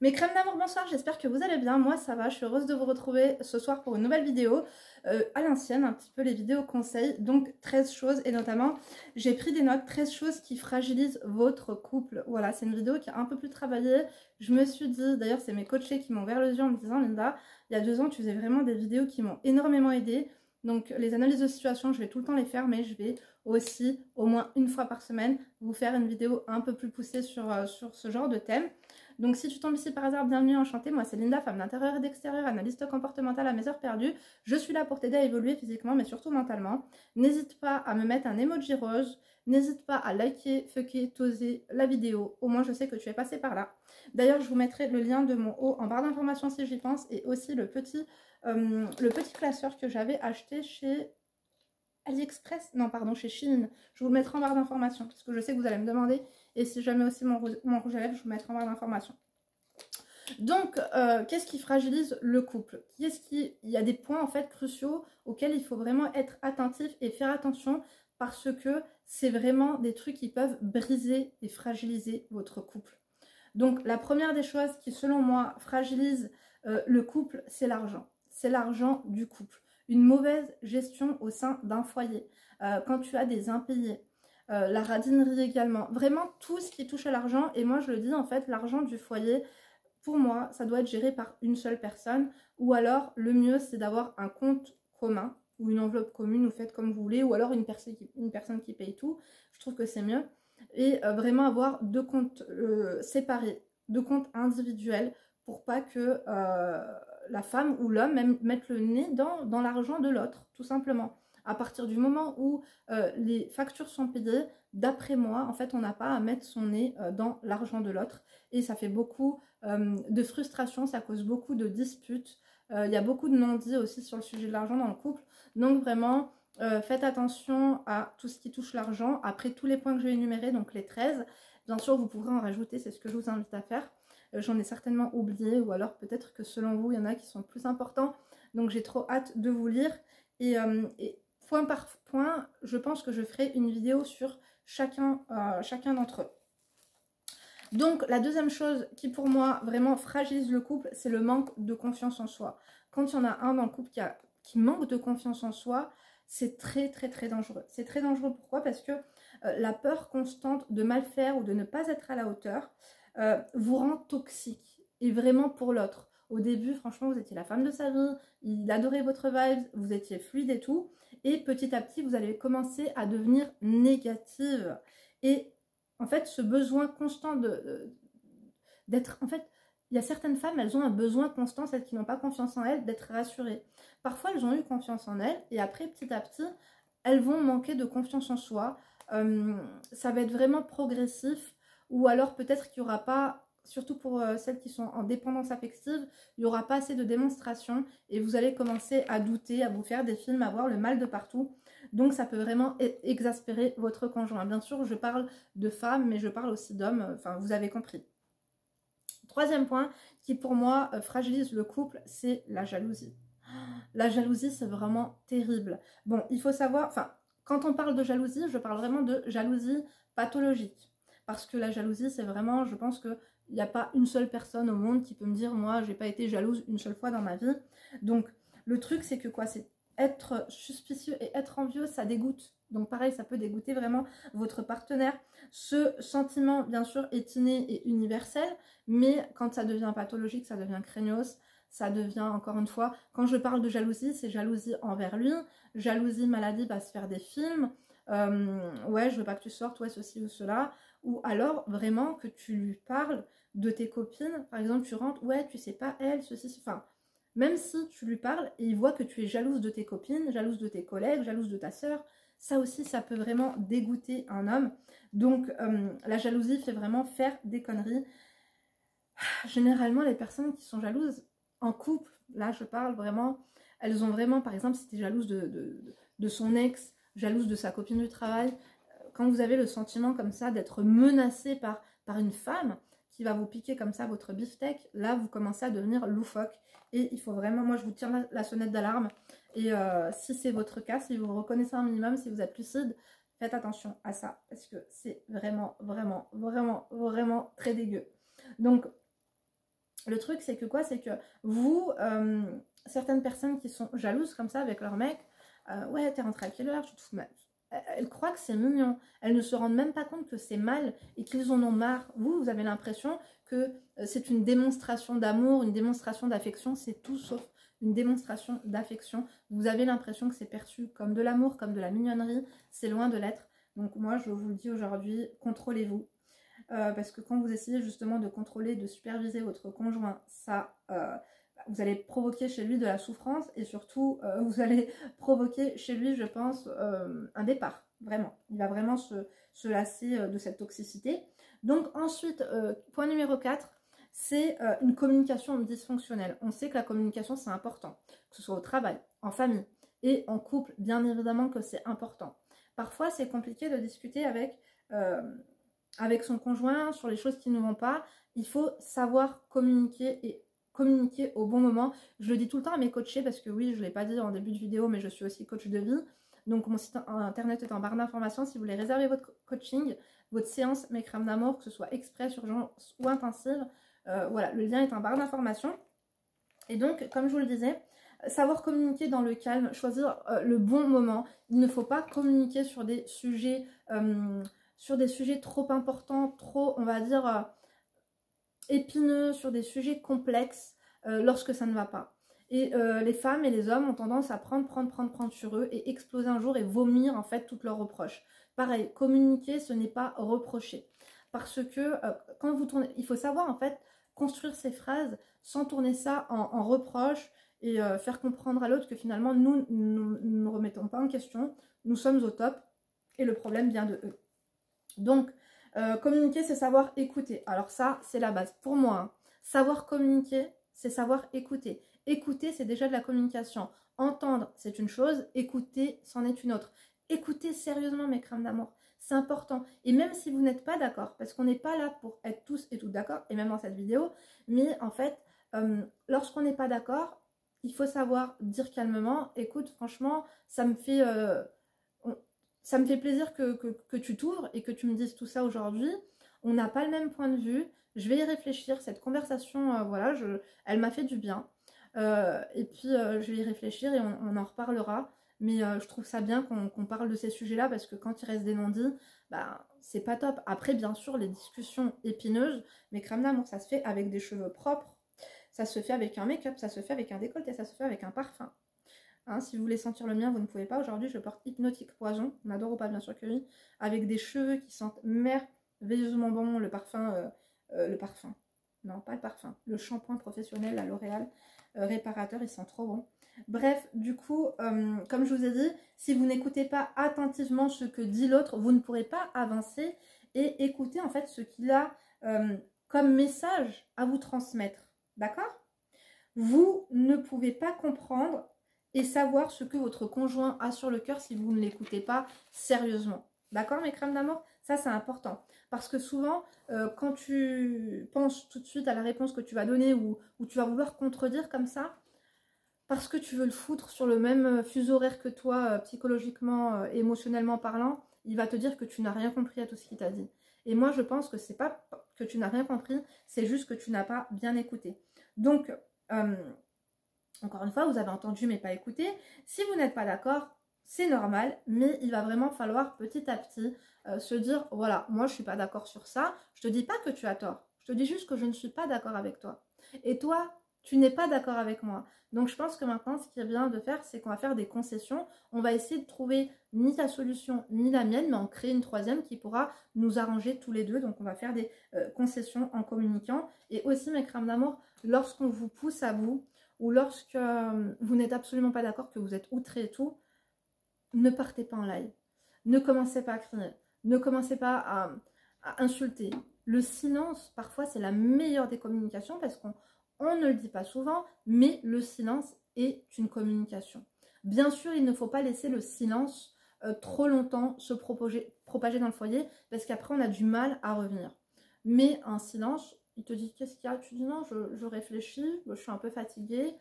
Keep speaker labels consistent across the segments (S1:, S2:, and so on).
S1: Mes crèmes d'amour, bonsoir, j'espère que vous allez bien, moi ça va, je suis heureuse de vous retrouver ce soir pour une nouvelle vidéo, à l'ancienne, un petit peu les vidéos conseils, donc 13 choses, et notamment j'ai pris des notes, 13 choses qui fragilisent votre couple. Voilà, c'est une vidéo qui a un peu plus travaillé, je me suis dit, d'ailleurs c'est mes coachés qui m'ont ouvert les yeux en me disant, Linda, il y a 2 ans tu faisais vraiment des vidéos qui m'ont énormément aidée, donc les analyses de situation je vais tout le temps les faire, mais je vais aussi au moins une fois par semaine vous faire une vidéo un peu plus poussée sur ce genre de thème. Donc si tu tombes ici par hasard, bienvenue, enchantée, moi c'est Linda, femme d'intérieur et d'extérieur, analyste comportementale à mes heures perdues. Je suis là pour t'aider à évoluer physiquement mais surtout mentalement. N'hésite pas à me mettre un emoji rose, n'hésite pas à liker, fucker, toser la vidéo, au moins je sais que tu es passé par là. D'ailleurs je vous mettrai le lien de mon haut en barre d'informations si j'y pense et aussi le petit classeur que j'avais acheté chez AliExpress, non pardon, chez Shein. Je vous le mettrai en barre d'informations parce que je sais que vous allez me demander. Et si jamais aussi mon rouge à lèvres, je vous mettrai en barre d'informations. Donc, qu'est-ce qui fragilise le couple? Il y a des points en fait cruciaux auxquels il faut vraiment être attentif et faire attention parce que c'est vraiment des trucs qui peuvent briser et fragiliser votre couple. Donc, la première des choses qui, selon moi, fragilise le couple, c'est l'argent. C'est l'argent du couple. Une mauvaise gestion au sein d'un foyer. Quand tu as des impayés. La radinerie également. Vraiment tout ce qui touche à l'argent. Et moi, je le dis, en fait, l'argent du foyer, pour moi, ça doit être géré par une seule personne. Ou alors, le mieux, c'est d'avoir un compte commun ou une enveloppe commune, ou faites comme vous voulez. Ou alors une personne qui paye tout. Je trouve que c'est mieux. Et vraiment avoir 2 comptes séparés, 2 comptes individuels pour pas que la femme ou l'homme mette le nez dans l'argent de l'autre, tout simplement. À partir du moment où les factures sont payées, d'après moi, en fait, on n'a pas à mettre son nez dans l'argent de l'autre. Et ça fait beaucoup de frustration, ça cause beaucoup de disputes. Il y a beaucoup de non-dits aussi sur le sujet de l'argent dans le couple. Donc vraiment, faites attention à tout ce qui touche l'argent. Après tous les points que je vais énumérer, donc les 13, bien sûr, vous pourrez en rajouter, c'est ce que je vous invite à faire. J'en ai certainement oublié, ou alors peut-être que selon vous, il y en a qui sont plus importants. Donc j'ai trop hâte de vous lire. Et point par point, je pense que je ferai une vidéo sur chacun d'entre eux. Donc la deuxième chose qui pour moi vraiment fragilise le couple, c'est le manque de confiance en soi. Quand il y en a un dans le couple qui manque de confiance en soi, c'est très dangereux. C'est très dangereux, pourquoi? Parce que la peur constante de mal faire ou de ne pas être à la hauteur vous rend toxique. Et vraiment pour l'autre. Au début, franchement, vous étiez la femme de sa vie, il adorait votre vibe, vous étiez fluide et tout. Et petit à petit, vous allez commencer à devenir négative. Et en fait, ce besoin constant d'être... En fait, il y a certaines femmes, elles ont un besoin constant, celles qui n'ont pas confiance en elles, d'être rassurées. Parfois, elles ont eu confiance en elles, et après, petit à petit, elles vont manquer de confiance en soi. Ça va être vraiment progressif, ou alors peut-être qu'il n'y aura pas, surtout pour celles qui sont en dépendance affective, il n'y aura pas assez de démonstration, et vous allez commencer à douter, à vous faire des films, à voir le mal de partout. Donc ça peut vraiment exaspérer votre conjoint. Bien sûr, je parle de femmes, mais je parle aussi d'hommes, enfin vous avez compris. Troisième point qui pour moi fragilise le couple, c'est la jalousie. La jalousie, c'est vraiment terrible. Bon, il faut savoir, enfin, quand on parle de jalousie, je parle vraiment de jalousie pathologique. Parce que la jalousie, c'est vraiment, je pense qu'il n'y a pas une seule personne au monde qui peut me dire, moi, j'ai pas été jalouse une seule fois dans ma vie. Donc, le truc, c'est que quoi? C'est être suspicieux et être envieux, ça dégoûte. Donc pareil, ça peut dégoûter vraiment votre partenaire. Ce sentiment, bien sûr, est inné et universel, mais quand ça devient pathologique, ça devient craignos, ça devient, encore une fois, quand je parle de jalousie, c'est jalousie envers lui, jalousie maladie va se faire des films, ouais, je veux pas que tu sortes, ouais, ceci ou cela, ou alors vraiment que tu lui parles de tes copines, par exemple, tu rentres, ouais, tu sais pas, elle, ceci, enfin, même si tu lui parles et il voit que tu es jalouse de tes copines, jalouse de tes collègues, jalouse de ta sœur, ça aussi, ça peut vraiment dégoûter un homme. Donc, la jalousie fait vraiment faire des conneries. Généralement, les personnes qui sont jalouses en couple, là, je parle vraiment, elles ont vraiment, par exemple, si tu es jalouse de son ex, jalouse de sa copine du travail, quand vous avez le sentiment comme ça d'être menacé par une femme qui va vous piquer comme ça votre beefsteak, là, vous commencez à devenir loufoque. Et il faut vraiment, moi, je vous tire la sonnette d'alarme. Et si c'est votre cas, si vous vous reconnaissez un minimum, si vous êtes lucide, faites attention à ça. Parce que c'est vraiment très dégueu. Donc, le truc, c'est que quoi? C'est que vous, certaines personnes qui sont jalouses comme ça avec leur mec, ouais, t'es rentré à quelle heure? Tu te fous mal. Elles croient que c'est mignon. Elles ne se rendent même pas compte que c'est mal et qu'ils en ont marre. Vous avez l'impression que c'est une démonstration d'amour, une démonstration d'affection. C'est tout sauf une démonstration d'affection. Vous avez l'impression que c'est perçu comme de l'amour, comme de la mignonnerie. C'est loin de l'être. Donc moi, je vous le dis aujourd'hui, contrôlez-vous. Parce que quand vous essayez justement de contrôler, de superviser votre conjoint, ça, vous allez provoquer chez lui de la souffrance et surtout, vous allez provoquer chez lui, je pense, un départ, vraiment. Il va vraiment se lasser de cette toxicité. Donc ensuite, point numéro 4, c'est une communication dysfonctionnelle. On sait que la communication, c'est important, que ce soit au travail, en famille et en couple, bien évidemment que c'est important. Parfois, c'est compliqué de discuter avec son conjoint sur les choses qui ne vont pas. Il faut savoir communiquer et communiquer au bon moment. Je le dis tout le temps à mes coachés parce que oui, je ne l'ai pas dit en début de vidéo, mais je suis aussi coach de vie. Donc mon site internet est en barre d'informations. Si vous voulez réserver votre coaching, votre séance Mes crèmes d'amour, que ce soit express, urgence ou intensive, voilà, le lien est en barre d'informations. Et donc, comme je vous le disais, savoir communiquer dans le calme, choisir le bon moment. Il ne faut pas communiquer sur des sujets trop importants, trop, on va dire, épineux, sur des sujets complexes lorsque ça ne va pas. Et les femmes et les hommes ont tendance à prendre sur eux et exploser un jour et vomir en fait toutes leurs reproches. Pareil, communiquer, ce n'est pas reprocher. Parce que quand vous tournez, il faut savoir en fait construire ces phrases sans tourner ça en reproche et faire comprendre à l'autre que finalement nous ne remettons pas en question, nous sommes au top et le problème vient de eux. Donc, communiquer, c'est savoir écouter. Alors ça, c'est la base. Pour moi, hein, savoir communiquer, c'est savoir écouter. Écouter, c'est déjà de la communication. Entendre, c'est une chose. Écouter, c'en est une autre. Écoutez sérieusement mes crèmes d'amour. C'est important. Et même si vous n'êtes pas d'accord, parce qu'on n'est pas là pour être tous et toutes d'accord, et même dans cette vidéo, mais en fait, lorsqu'on n'est pas d'accord, il faut savoir dire calmement, écoute, franchement, ça me fait plaisir que tu t'ouvres et que tu me dises tout ça aujourd'hui. On n'a pas le même point de vue. Je vais y réfléchir. Cette conversation, voilà, elle m'a fait du bien. Et puis, je vais y réfléchir et on en reparlera. Mais je trouve ça bien qu'on parle de ces sujets-là parce que quand il reste des non-dits, bah, c'est pas top. Après, bien sûr, les discussions épineuses, mais crème d'amour, ça se fait avec des cheveux propres, ça se fait avec un make-up, ça se fait avec un décolleté, ça se fait avec un parfum. Hein, si vous voulez sentir le mien, vous ne pouvez pas. Aujourd'hui, je porte Hypnotique Poison. On adore ou pas, bien sûr que oui. Avec des cheveux qui sentent merveilleusement bon. Le parfum. Non, pas le parfum. Le shampoing professionnel, la L'Oréal réparateur, il sent trop bon. Bref, du coup, comme je vous ai dit, si vous n'écoutez pas attentivement ce que dit l'autre, vous ne pourrez pas avancer et écouter en fait ce qu'il a comme message à vous transmettre. D'accord? Vous ne pouvez pas comprendre et savoir ce que votre conjoint a sur le cœur si vous ne l'écoutez pas sérieusement. D'accord, mes crèmes d'amour? Ça, c'est important. Parce que souvent, quand tu penses tout de suite à la réponse que tu vas donner ou tu vas vouloir contredire comme ça, parce que tu veux le foutre sur le même fuseau horaire que toi, psychologiquement, émotionnellement parlant, il va te dire que tu n'as rien compris à tout ce qu'il t'a dit. Et moi, je pense que c'est pas que tu n'as rien compris, c'est juste que tu n'as pas bien écouté. Donc, encore une fois, vous avez entendu mais pas écouté. Si vous n'êtes pas d'accord, c'est normal, mais il va vraiment falloir petit à petit se dire, voilà, moi je suis pas d'accord sur ça, je te dis pas que tu as tort, je te dis juste que je ne suis pas d'accord avec toi. Et toi, tu n'es pas d'accord avec moi. Donc je pense que maintenant, ce qui est bien de faire, c'est qu'on va faire des concessions. On va essayer de trouver ni ta solution, ni la mienne, mais en créer une troisième qui pourra nous arranger tous les deux. Donc on va faire des concessions en communiquant. Et aussi, mes crèmes d'amour, lorsqu'on vous pousse à bout, ou lorsque vous n'êtes absolument pas d'accord, que vous êtes outré et tout, ne partez pas en live. Ne commencez pas à crier. Ne commencez pas à insulter. Le silence, parfois, c'est la meilleure des communications parce qu'on ne le dit pas souvent, mais le silence est une communication. Bien sûr, il ne faut pas laisser le silence trop longtemps se propager dans le foyer parce qu'après, on a du mal à revenir. Mais un silence, il te dit qu'est-ce qu'il y a? Tu dis non, je réfléchis, je suis un peu fatiguée.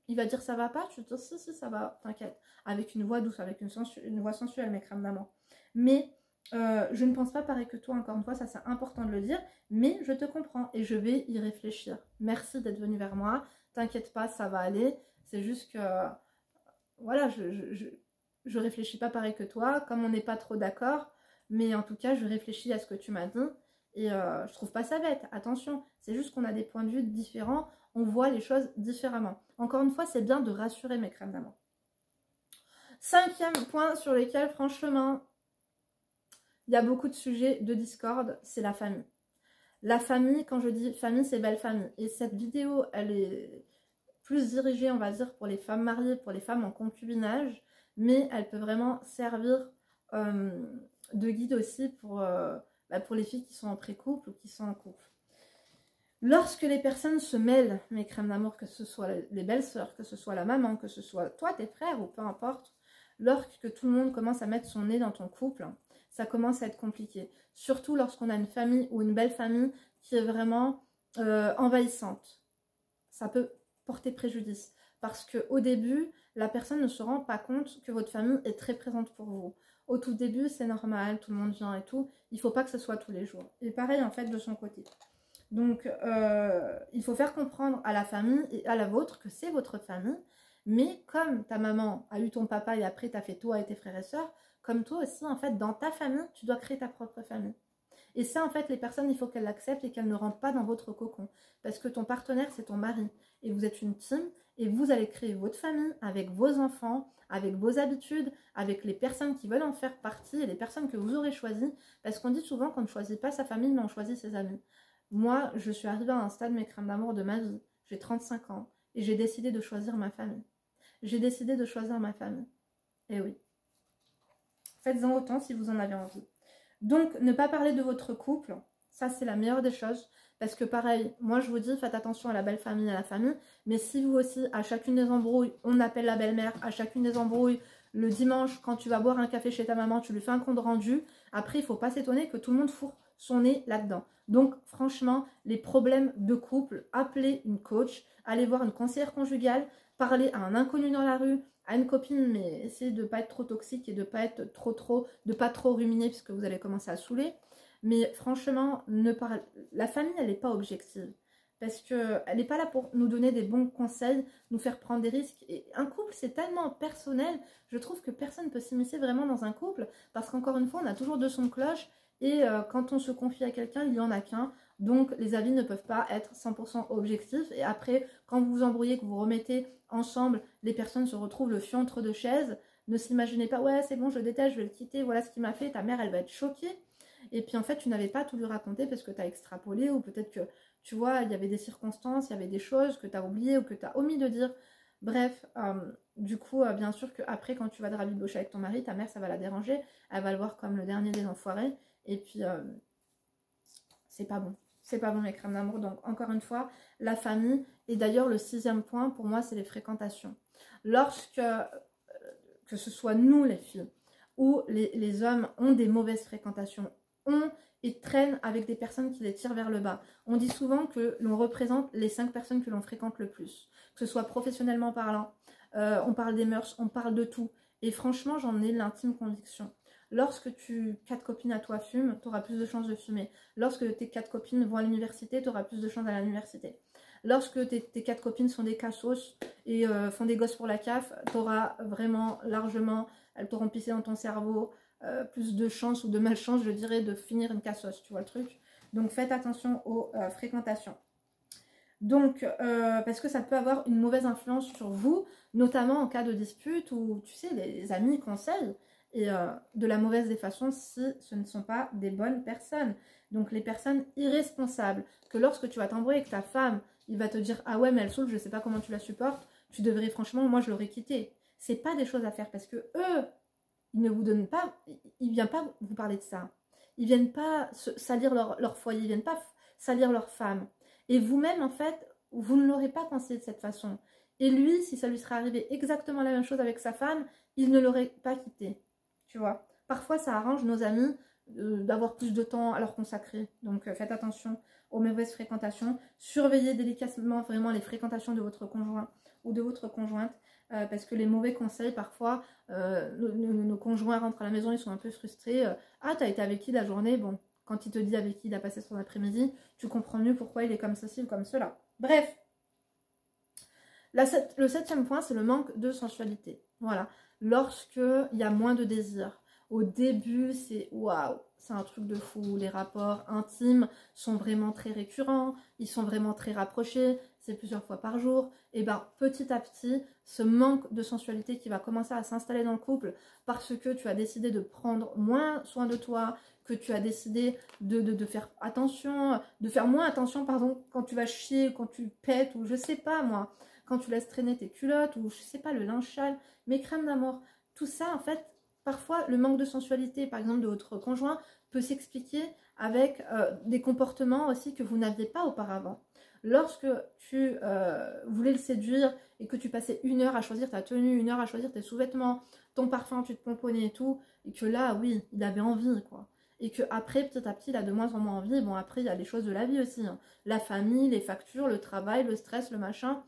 S1: Il va dire ça va pas, tu te dis si ça va, t'inquiète. Avec une voix douce, avec une voix sensuelle, mes crèmes d'amour. Mais Je ne pense pas pareil que toi, encore une fois, ça c'est important de le dire, mais je te comprends et je vais y réfléchir. Merci d'être venu vers moi, t'inquiète pas, ça va aller, c'est juste que, voilà, je réfléchis pas pareil que toi, comme on n'est pas trop d'accord, mais en tout cas, je réfléchis à ce que tu m'as dit, et je trouve pas ça bête, attention, c'est juste qu'on a des points de vue différents, on voit les choses différemment. Encore une fois, c'est bien de rassurer mes crèmes d'amour. 5e point sur lequel, franchement, il y a beaucoup de sujets de discorde, c'est la famille. La famille, quand je dis famille, c'est belle famille. Et cette vidéo, elle est plus dirigée, on va dire, pour les femmes mariées, pour les femmes en concubinage, mais elle peut vraiment servir de guide aussi pour les filles qui sont en pré-couple ou qui sont en couple. Lorsque les personnes se mêlent, mes crèmes d'amour, que ce soit les belles-sœurs, que ce soit la maman, que ce soit toi, tes frères ou peu importe, lorsque tout le monde commence à mettre son nez dans ton couple, ça commence à être compliqué. Surtout lorsqu'on a une famille ou une belle famille qui est vraiment envahissante. Ça peut porter préjudice. Parce qu'au début, la personne ne se rend pas compte que votre famille est très présente pour vous. Au tout début, c'est normal, tout le monde vient et tout. Il ne faut pas que ce soit tous les jours. Et pareil, en fait, de son côté. Donc, il faut faire comprendre à la famille et à la vôtre que c'est votre famille. Mais comme ta maman a eu ton papa et après, tu as fait toi et tes frères et sœurs, comme toi aussi, en fait, dans ta famille, tu dois créer ta propre famille. Et ça, en fait, les personnes, il faut qu'elles l'acceptent et qu'elles ne rentrent pas dans votre cocon. Parce que ton partenaire, c'est ton mari. Et vous êtes une team et vous allez créer votre famille avec vos enfants, avec vos habitudes, avec les personnes qui veulent en faire partie et les personnes que vous aurez choisies. Parce qu'on dit souvent qu'on ne choisit pas sa famille, mais on choisit ses amis. Moi, je suis arrivée à un stade, mes crèmes d'amour, de ma vie. J'ai 35 ans et j'ai décidé de choisir ma famille. J'ai décidé de choisir ma famille. Et oui. Faites-en autant si vous en avez envie. Donc, ne pas parler de votre couple, ça c'est la meilleure des choses. Parce que pareil, moi je vous dis, faites attention à la belle famille et à la famille. Mais si vous aussi, à chacune des embrouilles, on appelle la belle-mère, à chacune des embrouilles, le dimanche, quand tu vas boire un café chez ta maman, tu lui fais un compte rendu. Après, il ne faut pas s'étonner que tout le monde fourre son nez là-dedans. Donc, franchement, les problèmes de couple, appelez une coach, allez voir une conseillère conjugale, parlez à un inconnu dans la rue, à une copine, mais essayez de ne pas être trop toxique et de pas être de pas trop ruminer puisque vous allez commencer à saouler. Mais franchement, la famille, elle n'est pas objective. Parce qu'elle n'est pas là pour nous donner des bons conseils, nous faire prendre des risques. Et un couple, c'est tellement personnel. Je trouve que personne ne peut s'immiscer vraiment dans un couple. Parce qu'encore une fois, on a toujours deux sons de cloche. Et quand on se confie à quelqu'un, il n'y en a qu'un. Donc, les avis ne peuvent pas être 100% objectifs. Et après, quand vous vous embrouillez, que vous remettez ensemble, les personnes se retrouvent le fion entre deux chaises. Ne s'imaginez pas, ouais, c'est bon, je le déteste, je vais le quitter, voilà ce qu'il m'a fait. Ta mère, elle va être choquée. Et puis, en fait, tu n'avais pas tout lui raconter parce que tu as extrapolé ou peut-être que, tu vois, il y avait des circonstances, il y avait des choses que tu as oubliées ou que tu as omis de dire. Bref, du coup, bien sûr qu'aprer, quand tu vas te rabibocher avec ton mari, ta mère, ça va la déranger. Elle va le voir comme le dernier des enfoirés. Et puis, c'est pas bon. C'est pas bon, les crèmes d'amour. Donc, encore une fois, la famille. Et d'ailleurs, le 6e point, pour moi, c'est les fréquentations. Lorsque, que ce soit nous, les filles, ou les hommes ont des mauvaises fréquentations, et traînent avec des personnes qui les tirent vers le bas. On dit souvent que l'on représente les 5 personnes que l'on fréquente le plus. Que ce soit professionnellement parlant, on parle des mœurs, on parle de tout. Et franchement, j'en ai l'intime conviction. Lorsque 4 copines à toi fument, tu auras plus de chances de fumer. Lorsque tes 4 copines vont à l'université, tu auras plus de chances à l'université. Lorsque tes 4 copines sont des cassos et font des gosses pour la CAF, tu auras vraiment largement, elles t'auront pissé dans ton cerveau, plus de chance ou de malchance, je dirais, de finir une cassos, tu vois le truc. Donc faites attention aux fréquentations. Donc, parce que ça peut avoir une mauvaise influence sur vous, notamment en cas de dispute ou, tu sais, les amis conseillent. Et de la mauvaise des façons si ce ne sont pas des bonnes personnes. Donc les personnes irresponsables, que lorsque tu vas t'embrouiller avec ta femme, il va te dire « Ah ouais, mais elle saoule, je sais pas comment tu la supportes, tu devrais franchement, moi je l'aurais quittée. » C'est pas des choses à faire parce que eux, ils ne vous donnent pas, ils viennent pas vous parler de ça. Ils viennent pas salir leur foyer, ils viennent pas salir leur femme. Et vous-même, en fait, vous ne l'aurez pas pensé de cette façon. Et lui, si ça lui serait arrivé exactement la même chose avec sa femme, il ne l'aurait pas quitté. Tu vois, parfois ça arrange nos amis d'avoir plus de temps à leur consacrer. Donc faites attention aux mauvaises fréquentations. Surveillez délicatement vraiment les fréquentations de votre conjoint ou de votre conjointe. Parce que les mauvais conseils, parfois, nos conjoints rentrent à la maison, ils sont un peu frustrés. Ah, t'as été avec qui la journée? Bon, quand il te dit avec qui il a passé son après-midi, tu comprends mieux pourquoi il est comme ceci ou comme cela. Bref, le 7e point, c'est le manque de sensualité. Voilà, lorsqu'il y a moins de désir. Au début, c'est waouh, c'est un truc de fou. Les rapports intimes sont vraiment très récurrents, ils sont vraiment très rapprochés, c'est plusieurs fois par jour. Et bien, petit à petit, ce manque de sensualité qui va commencer à s'installer dans le couple parce que tu as décidé de prendre moins soin de toi, que tu as décidé de faire attention, de faire moins attention, pardon, quand tu vas chier, quand tu pètes, ou je sais pas moi, quand tu laisses traîner tes culottes, ou je sais pas, le linge sale, mes crèmes d'amour. Tout ça, en fait, parfois, le manque de sensualité, par exemple, de votre conjoint, peut s'expliquer avec des comportements aussi que vous n'aviez pas auparavant. Lorsque tu voulais le séduire et que tu passais 1 heure à choisir ta tenue, 1 heure à choisir tes sous-vêtements, ton parfum, tu te pomponnais et tout, et que là, oui, il avait envie, quoi. Et que après, petit à petit, il a de moins en moins envie. Bon, après, il y a les choses de la vie aussi, hein. La famille, les factures, le travail, le stress, le machin.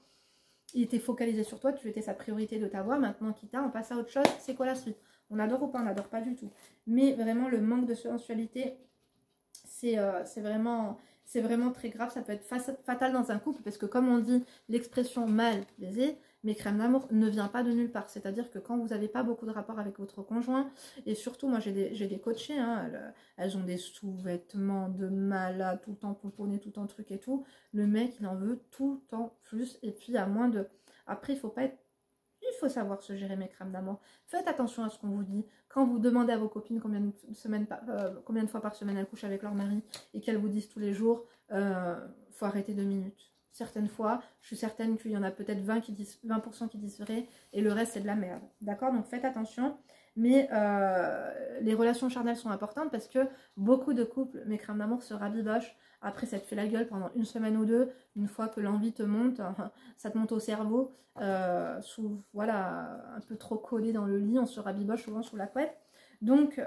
S1: Il était focalisé sur toi, tu étais sa priorité de t'avoir. Maintenant qu'il t'a, on passe à autre chose. C'est quoi la suite? On adore ou pas? On n'adore pas du tout. Mais vraiment, le manque de sensualité, c'est vraiment très grave. Ça peut être fatal dans un couple parce que, comme on dit, l'expression mal baisé, mais crème d'amour ne vient pas de nulle part. C'est-à-dire que quand vous n'avez pas beaucoup de rapport avec votre conjoint, et surtout, moi j'ai des coachées, hein, elles ont des sous-vêtements de malade, tout le temps pomponnés, tout le temps truc et tout. Le mec, il en veut tout le temps plus. Et puis, à moins de... Après, il faut savoir se gérer, mes crèmes d'amour. Faites attention à ce qu'on vous dit. Quand vous demandez à vos copines combien de fois par semaine elles couchent avec leur mari et qu'elles vous disent tous les jours, faut arrêter 2 minutes. Certaines fois, je suis certaine qu'il y en a peut-être 20% qui disent vrai et le reste c'est de la merde. D'accord? Donc faites attention. Mais les relations charnelles sont importantes parce que beaucoup de couples, mes crèmes d'amour, se rabibochent. Après, ça te fait la gueule pendant 1 semaine ou 2. Une fois que l'envie te monte, ça te monte au cerveau. Voilà, un peu trop collé dans le lit, on se rabiboche souvent sous la couette. Donc,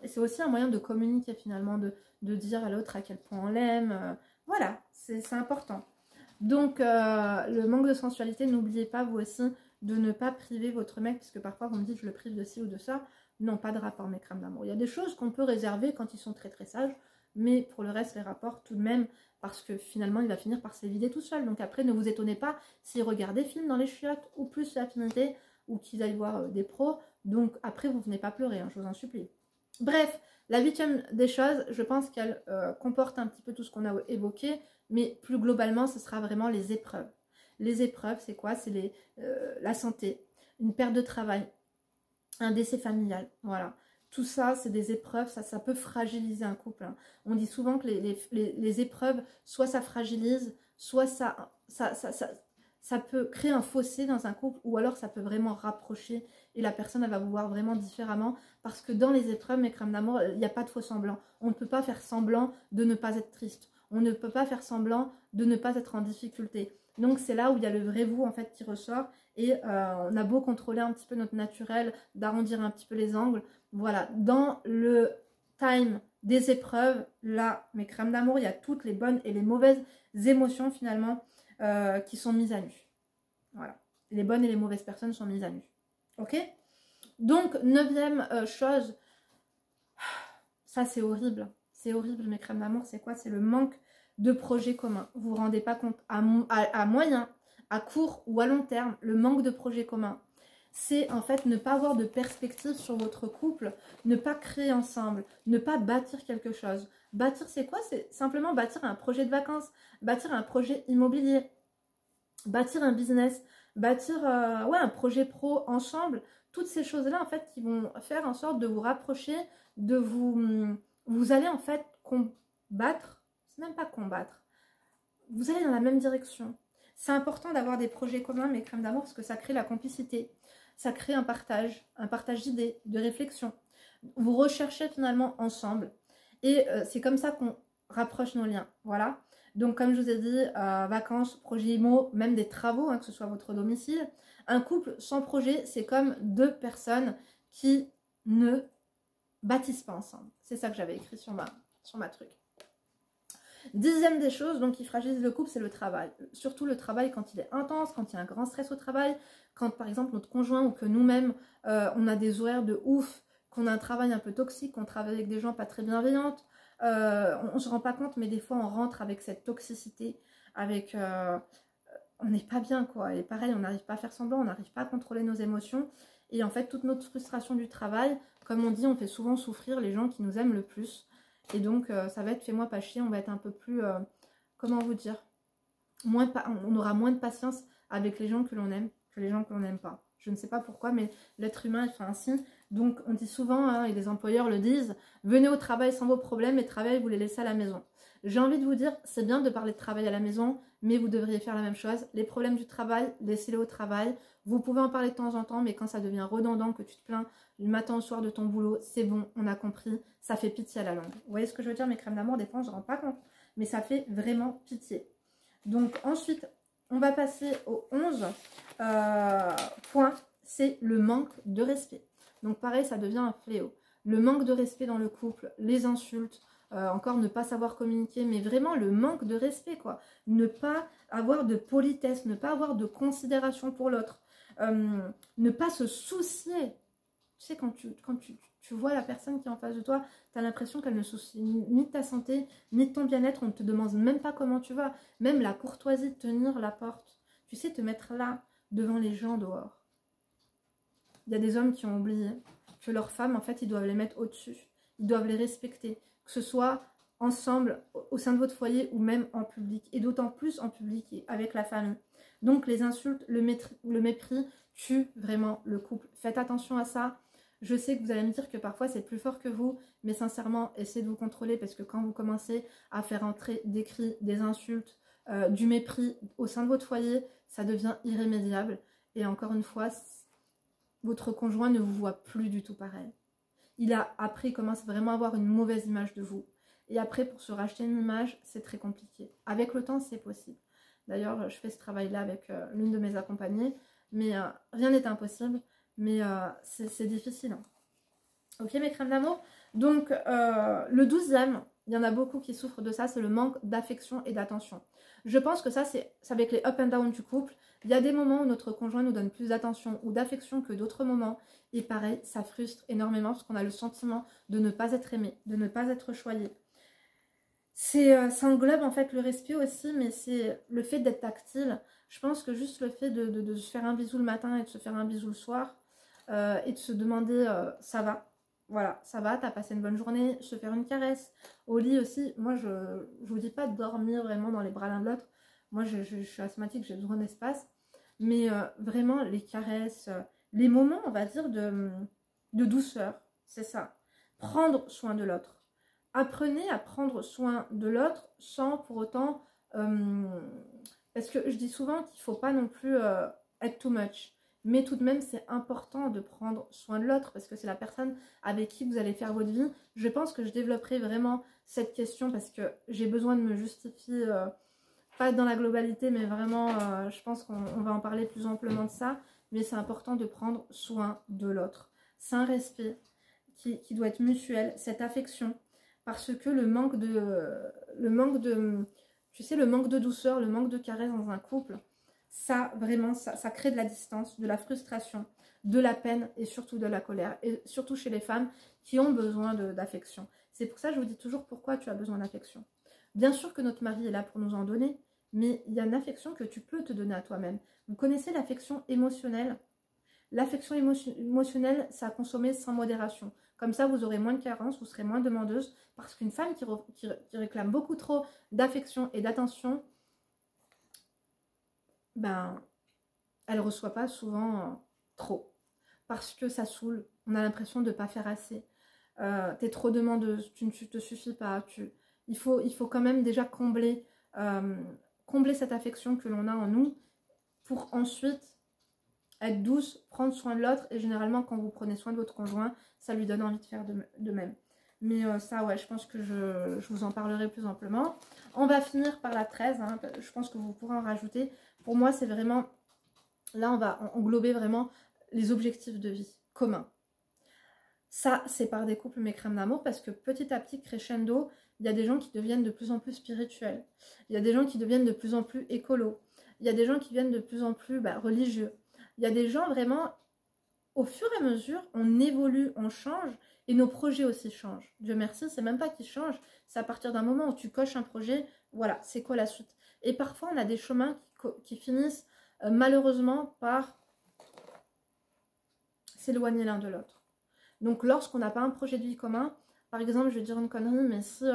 S1: c'est aussi un moyen de communiquer finalement, de dire à l'autre à quel point on l'aime. Voilà, c'est important. Donc, le manque de sensualité, n'oubliez pas, vous aussi, de ne pas priver votre mec, parce que parfois, vous me dites, je le prive de ci ou de ça. Non, pas de rapport, mes crèmes d'amour. Il y a des choses qu'on peut réserver quand ils sont très très sages, mais pour le reste, les rapports, tout de même, parce que finalement, il va finir par s'évider tout seul. Donc après, ne vous étonnez pas s'ils regardent des films dans les chiottes, ou plus l'affinité, ou qu'ils aillent voir des pros. Donc après, vous ne venez pas pleurer, hein, je vous en supplie. Bref, la 8e des choses, je pense qu'elle comporte un petit peu tout ce qu'on a évoqué, mais plus globalement, ce sera vraiment les épreuves. Les épreuves, c'est quoi? C'est la santé, une perte de travail, un décès familial, voilà. Tout ça, c'est des épreuves, ça peut fragiliser un couple, hein. On dit souvent que les épreuves, soit ça fragilise, soit ça peut créer un fossé dans un couple, ou alors ça peut vraiment rapprocher et la personne, elle va vous voir vraiment différemment, parce que dans les épreuves, mes crèmes d'amour, il n'y a pas de faux semblant. On ne peut pas faire semblant de ne pas être triste. On ne peut pas faire semblant de ne pas être en difficulté. Donc c'est là où il y a le vrai vous en fait qui ressort, et on a beau contrôler un petit peu notre naturel, d'arrondir un petit peu les angles. Voilà, dans le time des épreuves, là, mes crèmes d'amour, il y a toutes les bonnes et les mauvaises émotions finalement qui sont mises à nu. Voilà, les bonnes et les mauvaises personnes sont mises à nu. Ok? Donc, 9e chose, ça c'est horrible. C'est horrible, mes crèmes d'amour, c'est quoi? C'est le manque de projets communs. Vous vous rendez pas compte, à moyen, à court ou à long terme, le manque de projets communs, c'est en fait ne pas avoir de perspective sur votre couple, ne pas créer ensemble, ne pas bâtir quelque chose. Bâtir, c'est quoi? C'est simplement bâtir un projet de vacances, bâtir un projet immobilier, bâtir un business, bâtir un projet pro ensemble. Toutes ces choses-là, en fait, qui vont faire en sorte de vous rapprocher, de vous allez en fait combattre, c'est même pas combattre, vous allez dans la même direction. C'est important d'avoir des projets communs, mes crèmes d'amour, parce que ça crée la complicité, ça crée un partage d'idées, de réflexion. Vous recherchez finalement ensemble, et c'est comme ça qu'on rapproche nos liens, voilà. Donc comme je vous ai dit, vacances, projets IMO, même des travaux, hein, que ce soit votre domicile. Un couple sans projet, c'est comme 2 personnes qui ne bâtissent pas ensemble. C'est ça que j'avais écrit sur ma truc. 10e des choses donc qui fragilisent le couple, c'est le travail. Surtout le travail quand il est intense, quand il y a un grand stress au travail, quand par exemple notre conjoint ou que nous-mêmes on a des horaires de ouf, qu'on a un travail un peu toxique, qu'on travaille avec des gens pas très bienveillantes, on se rend pas compte mais des fois on rentre avec cette toxicité, avec on n'est pas bien quoi, et pareil on n'arrive pas à faire semblant, on n'arrive pas à contrôler nos émotions, et en fait toute notre frustration du travail, comme on dit, on fait souvent souffrir les gens qui nous aiment le plus, et donc ça va être fais-moi pas chier, on va être un peu plus, comment vous dire, on aura moins de patience avec les gens que l'on aime, que les gens que l'on n'aime pas. Je ne sais pas pourquoi, mais l'être humain il fait ainsi. Donc on dit souvent, hein, et les employeurs le disent, venez au travail sans vos problèmes et travail vous les laissez à la maison. J'ai envie de vous dire, c'est bien de parler de travail à la maison, mais vous devriez faire la même chose. Les problèmes du travail, laissez-les au travail. Vous pouvez en parler de temps en temps, mais quand ça devient redondant, que tu te plains du matin au soir de ton boulot, c'est bon, on a compris, ça fait pitié à la longue. Vous voyez ce que je veux dire, mes crèmes d'amour, des fois on ne se rend pas compte, mais ça fait vraiment pitié. Donc ensuite, on va passer au 11 point, c'est le manque de respect. Donc pareil, ça devient un fléau. Le manque de respect dans le couple, les insultes, encore ne pas savoir communiquer, mais vraiment le manque de respect, quoi. Ne pas avoir de politesse, ne pas avoir de considération pour l'autre, ne pas se soucier. Tu sais, quand tu vois la personne qui est en face de toi, tu as l'impression qu'elle ne soucie ni de ta santé, ni de ton bien-être, on ne te demande même pas comment tu vas. Même la courtoisie de tenir la porte. Tu sais, te mettre là, devant les gens dehors. Il y a des hommes qui ont oublié que leurs femmes, en fait, ils doivent les mettre au-dessus. Ils doivent les respecter. Que ce soit ensemble, au sein de votre foyer, ou même en public. Et d'autant plus en public et avec la famille. Donc, les insultes, le mépris tuent vraiment le couple. Faites attention à ça. Je sais que vous allez me dire que parfois c'est plus fort que vous, mais sincèrement, essayez de vous contrôler parce que quand vous commencez à faire entrer des cris, des insultes, du mépris au sein de votre foyer, ça devient irrémédiable. Et encore une fois, votre conjoint ne vous voit plus du tout pareil. Après, il commence vraiment à avoir une mauvaise image de vous. Et après, pour se racheter une image, c'est très compliqué. Avec le temps, c'est possible. D'ailleurs, je fais ce travail-là avec l'une de mes accompagnées, mais rien n'est impossible. Mais c'est difficile. Hein. Ok, mes crèmes d'amour. Donc, le 12e, il y en a beaucoup qui souffrent de ça, c'est le manque d'affection et d'attention. Je pense que ça, c'est avec les up and down du couple. Il y a des moments où notre conjoint nous donne plus d'attention ou d'affection que d'autres moments. Et pareil, ça frustre énormément parce qu'on a le sentiment de ne pas être aimé, de ne pas être choyé. Ça englobe en fait le respect aussi, mais c'est le fait d'être tactile. Je pense que juste le fait de se faire un bisou le matin et de se faire un bisou le soir, et de se demander ça va, voilà, ça va, t'as passé une bonne journée, se faire une caresse. Au lit aussi, moi je vous dis pas de dormir vraiment dans les bras l'un de l'autre, moi je suis asthmatique, j'ai besoin d'espace, mais vraiment les caresses, les moments on va dire de douceur, c'est ça, prendre soin de l'autre. Apprenez à prendre soin de l'autre sans pour autant, parce que je dis souvent qu'il ne faut pas non plus être too much. Mais tout de même, c'est important de prendre soin de l'autre parce que c'est la personne avec qui vous allez faire votre vie. Je pense que je développerai vraiment cette question parce que j'ai besoin de me justifier, pas dans la globalité, mais vraiment, je pense qu'on va en parler plus amplement de ça. Mais c'est important de prendre soin de l'autre. C'est un respect qui doit être mutuel, cette affection. Parce que le manque de douceur, le manque de caresse dans un couple, ça, vraiment, ça crée de la distance, de la frustration, de la peine et surtout de la colère. Et surtout chez les femmes qui ont besoin d'affection. C'est pour ça que je vous dis toujours pourquoi tu as besoin d'affection. Bien sûr que notre mari est là pour nous en donner, mais il y a une affection que tu peux te donner à toi-même. Vous connaissez l'affection émotionnelle? L'affection émotionnelle, ça a consommé sans modération. Comme ça, vous aurez moins de carences, vous serez moins demandeuse. Parce qu'une femme qui réclame beaucoup trop d'affection et d'attention, ben, elle ne reçoit pas souvent trop. Parce que ça saoule. On a l'impression de ne pas faire assez. Tu es trop demandeuse, tu ne te suffis pas. Il faut quand même déjà combler cette affection que l'on a en nous pour ensuite être douce, prendre soin de l'autre. Et généralement, quand vous prenez soin de votre conjoint, ça lui donne envie de faire de même. Mais ça, ouais, je pense que je vous en parlerai plus amplement. On va finir par la 13. Hein, je pense que vous pourrez en rajouter. Pour moi, c'est vraiment... Là, on va englober vraiment les objectifs de vie communs. Ça, c'est par des couples, mes crèmes d'amour, parce que petit à petit, crescendo, Il y a des gens qui deviennent de plus en plus spirituels. Il y a des gens qui deviennent de plus en plus écolos. Il y a des gens qui deviennent de plus en plus religieux. Il y a des gens vraiment, au fur et à mesure, on évolue, on change et nos projets aussi changent. Dieu merci, c'est même pas qu'ils changent, c'est à partir d'un moment où tu coches un projet, voilà, c'est quoi la suite. Et parfois, on a des chemins qui finissent malheureusement par s'éloigner l'un de l'autre. Donc, lorsqu'on n'a pas un projet de vie commun, par exemple, je vais dire une connerie, mais si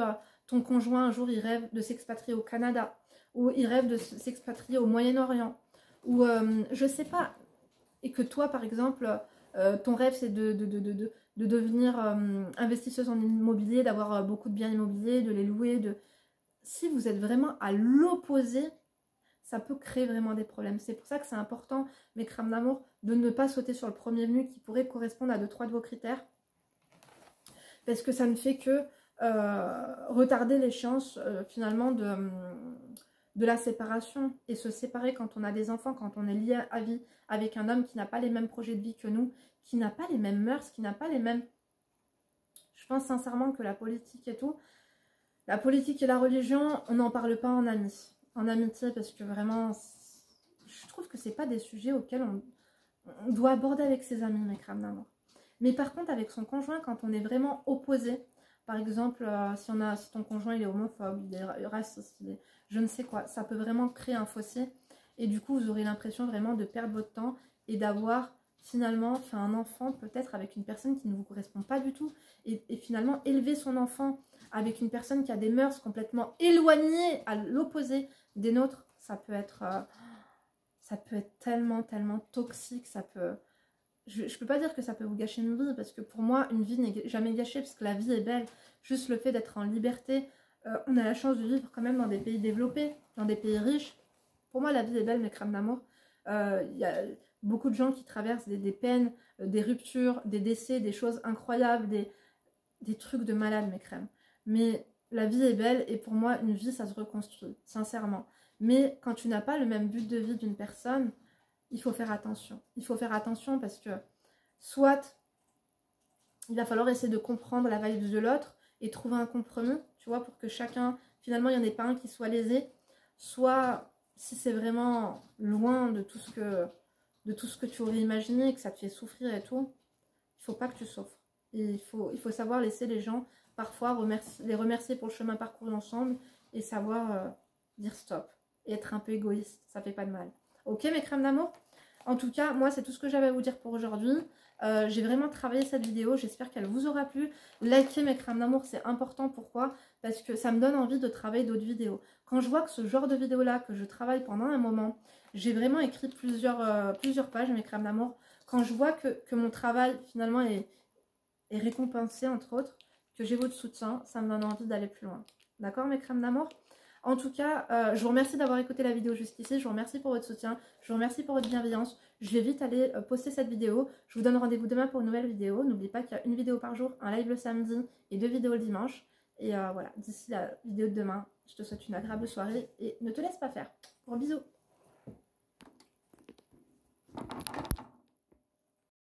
S1: ton conjoint un jour il rêve de s'expatrier au Canada, ou il rêve de s'expatrier au Moyen-Orient, ou je sais pas, et que toi, par exemple, ton rêve c'est de devenir investisseuse en immobilier, d'avoir beaucoup de biens immobiliers, de les louer, si vous êtes vraiment à l'opposé, ça peut créer vraiment des problèmes. C'est pour ça que c'est important, mes crânes d'amour, de ne pas sauter sur le premier venu qui pourrait correspondre à 2-3 de vos critères. Parce que ça ne fait que retarder l'échéance finalement de la séparation. Et se séparer quand on a des enfants, quand on est lié à vie avec un homme qui n'a pas les mêmes projets de vie que nous, qui n'a pas les mêmes mœurs, qui n'a pas les mêmes... Je pense sincèrement que la politique et tout, la politique et la religion, on n'en parle pas en amis, en amitié, parce que vraiment, je trouve que c'est pas des sujets auxquels on doit aborder avec ses amis, mes crânes d'amour. Mais par contre, avec son conjoint, quand on est vraiment opposé, par exemple, si ton conjoint il est homophobe, il est raciste, je ne sais quoi, ça peut vraiment créer un fossé. Et du coup, vous aurez l'impression vraiment de perdre votre temps et d'avoir finalement fait un enfant peut-être avec une personne qui ne vous correspond pas du tout. Et finalement, élever son enfant avec une personne qui a des mœurs complètement éloignées à l'opposé des nôtres, ça peut être tellement, tellement toxique, ça peut... Je ne peux pas dire que ça peut vous gâcher une vie, parce que pour moi, une vie n'est jamais gâchée, parce que la vie est belle. Juste le fait d'être en liberté, on a la chance de vivre quand même dans des pays développés, dans des pays riches. Pour moi, la vie est belle, mes crânes d'amour. Il y a beaucoup de gens qui traversent des peines, des ruptures, des décès, des choses incroyables, des trucs de malade, mes crèmes. Mais la vie est belle, et pour moi, une vie, ça se reconstruit, sincèrement. Mais quand tu n'as pas le même but de vie d'une personne... il faut faire attention. Il faut faire attention parce que soit il va falloir essayer de comprendre la vibe de l'autre et trouver un compromis, tu vois, pour que chacun, finalement, il n'y en ait pas un qui soit lésé. Soit, si c'est vraiment loin de tout ce que tu aurais imaginé et que ça te fait souffrir et tout, il ne faut pas que tu souffres. Et il faut savoir laisser les gens, parfois, les remercier pour le chemin parcouru ensemble et savoir dire stop. Et être un peu égoïste, ça fait pas de mal. Ok, mes crèmes d'amour? En tout cas, moi, c'est tout ce que j'avais à vous dire pour aujourd'hui. J'ai vraiment travaillé cette vidéo. J'espère qu'elle vous aura plu. Likez mes crèmes d'amour, c'est important. Pourquoi? Parce que ça me donne envie de travailler d'autres vidéos. Quand je vois que ce genre de vidéo-là, que je travaille pendant un moment, j'ai vraiment écrit plusieurs pages, mes crèmes d'amour. Quand je vois que mon travail, finalement, est récompensé, entre autres, que j'ai votre soutien, ça me donne envie d'aller plus loin. D'accord, mes crèmes d'amour? En tout cas, je vous remercie d'avoir écouté la vidéo jusqu'ici. Je vous remercie pour votre soutien. Je vous remercie pour votre bienveillance. Je vais vite aller poster cette vidéo. Je vous donne rendez-vous demain pour une nouvelle vidéo. N'oubliez pas qu'il y a une vidéo par jour, un live le samedi et 2 vidéos le dimanche. Et voilà, d'ici la vidéo de demain, je te souhaite une agréable soirée et ne te laisse pas faire. Gros bisous.